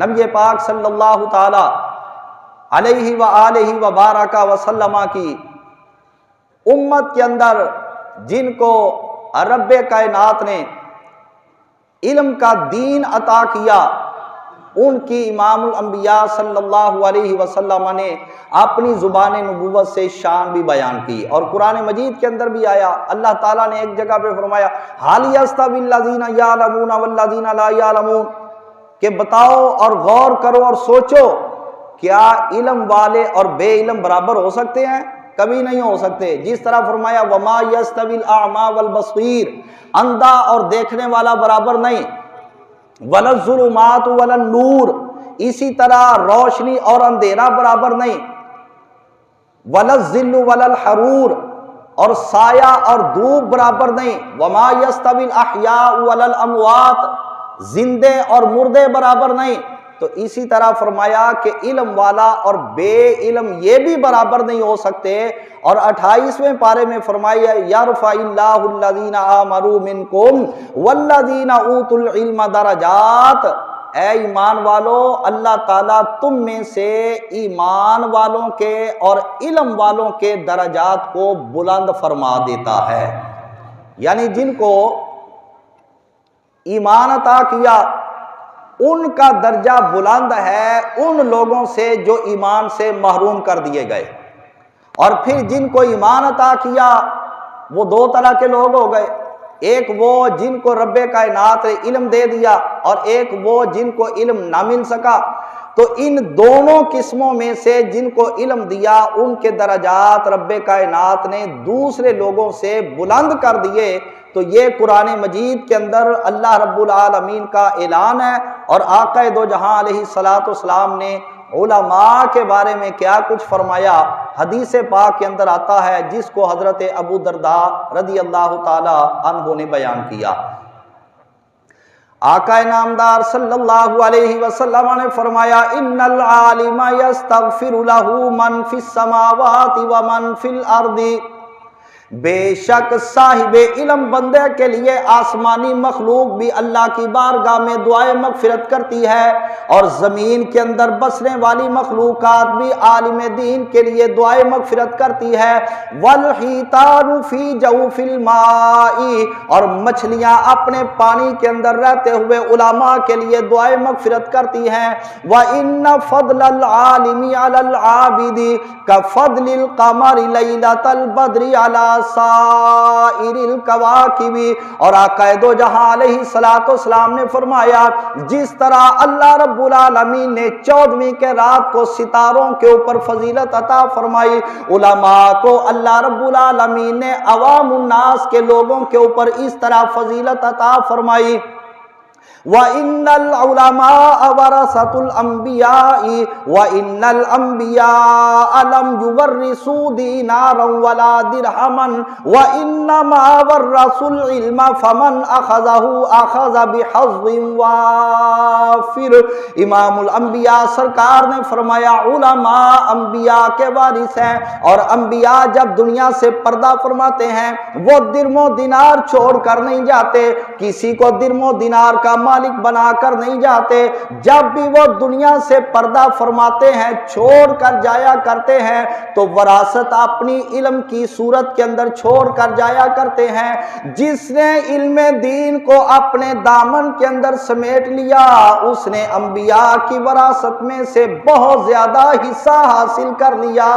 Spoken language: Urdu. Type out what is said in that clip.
نبی پاک صلی اللہ تعالی علیہ وآلہ وبارک وسلم کی امت کے اندر جن کو رب کائنات نے علم کا دین عطا کیا، ان کی امام الانبیاء صلی اللہ علیہ وسلم نے اپنی زبان نبوت سے شان بھی بیان کی، اور قرآن مجید کے اندر بھی آیا۔ اللہ تعالیٰ نے ایک جگہ پہ فرمایا حَلْ يَسْتَوِي الَّذِينَ يَعْلَمُونَ وَالَّذِينَ لَا يَعْلَمُونَ، کہ بتاؤ اور غور کرو اور سوچو، کیا علم والے اور بے علم برابر ہو سکتے ہیں؟ کبھی نہیں ہو سکتے۔ جس طرح فرمایا وَمَا يَسْتَوِي الْأَعْمَى وَالْبَصِيرُ، اندھا اور دیکھنے والا برابر نہیں، وَلَا الظُّلُمَاتُ وَلَا النُّورُ، اسی طرح روشنی اور اندھیرا برابر نہیں، وَلَا الظِّلُّ وَلَا الْحَرُورُ، اور سایہ اور دھوپ برابر نہیں، وَمَا يَسْتَوِي الْأَحْيَاءُ وَلَا الْأَمْوَاتُ، زندے اور مردے برابر نہیں۔ تو اسی طرح فرمایا کہ علم والا اور بے علم یہ بھی برابر نہیں ہو سکتے، اور 28ویں پارے میں فرمایا یرفع اللہ الذین آمنوا منکم والذین اوتوا العلم درجات، اے ایمان والو اللہ تعالیٰ تم میں سے ایمان والوں کے اور علم والوں کے درجات کو بلند فرما دیتا ہے، یعنی جن کو ایمان عطا کیا ان کا درجہ بلند ہے ان لوگوں سے جو ایمان سے محروم کر دیے گئے، اور پھر جن کو ایمان عطا کیا وہ دو طرح کے لوگ ہو گئے، ایک وہ جن کو رب کائنات نے علم دے دیا، اور ایک وہ جن کو علم نہ مل سکا۔ تو ان دونوں قسموں میں سے جن کو علم دیا ان کے درجات رب کائنات نے دوسرے لوگوں سے بلند کر دیے۔ تو یہ قرآن مجید کے اندر اللہ رب العالمین کا اعلان ہے، اور آقا دو جہاں علیہ الصلوۃ والسلام نے علماء کے بارے میں کیا کچھ فرمایا، حدیث پاک کے اندر آتا ہے، جس کو حضرت ابو درداء رضی اللہ تعالی عنہ نے بیان کیا۔ آقا نامدار صلی اللہ علیہ وسلم نے فرمایا ان العالم یستغفر له من فی السماوات ومن فی الارض، بے شک صاحب علم بندے کے لیے آسمانی مخلوق بھی اللہ کی بارگاہ میں دعائے مغفرت کرتی ہے، اور زمین کے اندر بسنے والی مخلوقات بھی عالم دین کے لیے دعائے مغفرت کرتی ہے۔ والحیتان فی جوف الماء، اور مچھلیاں اپنے پانی کے اندر رہتے ہوئے علماء کے لیے دعائے مغفرت کرتی ہیں۔ وَإِنَّ فَضْلَ الْعَالِمِ عَلَى الْعَابِدِ كَفَضْلِ الْقَمَرِ لَيْلَةَ الْبَدْرِ عَلَى سائر الکواکب، اور آقا دو جہاں علیہ الصلوۃ والسلام نے فرمایا جس طرح اللہ رب العالمین نے 14ویں کے رات کو ستاروں کے اوپر فضیلت عطا فرمائی، علماء کو اللہ رب العالمین نے عوام الناس کے لوگوں کے اوپر اس طرح فضیلت عطا فرمائی۔ وَإِنَّ الْعُلَمَاءَ وَرَثَةُ الْأَنْبِيَاءِ وَإِنَّ الْأَنْبِيَاءَ لَمْ يُوَرِّثُوا دِينَارًا وَلَا دِرْهَمًا وَإِنَّمَا وَرَّثُوا الْعِلْمَ فَمَنْ أَخَذَهُ أَخَذَ بِحَظٍّ وَافِرٍ۔ امام الانبیاء سرکار نے فرمایا علماء انبیاء کے وارث ہیں، اور انبیاء جب دنیا سے پردہ فرماتے ہیں وہ درم و دینار چھوڑ کر نہیں جاتے، کسی کو درم و دینار کا مالک بنا کر نہیں جاتے، جب بھی وہ دنیا سے پردہ فرماتے ہیں چھوڑ کر جایا کرتے ہیں تو وراثت اپنی علم کی صورت کے اندر چھوڑ کر جایا کرتے ہیں۔ جس نے علم دین کو اپنے دامن کے اندر سمیٹ لیا اس نے انبیاء کی وراثت میں سے بہت زیادہ حصہ حاصل کر لیا۔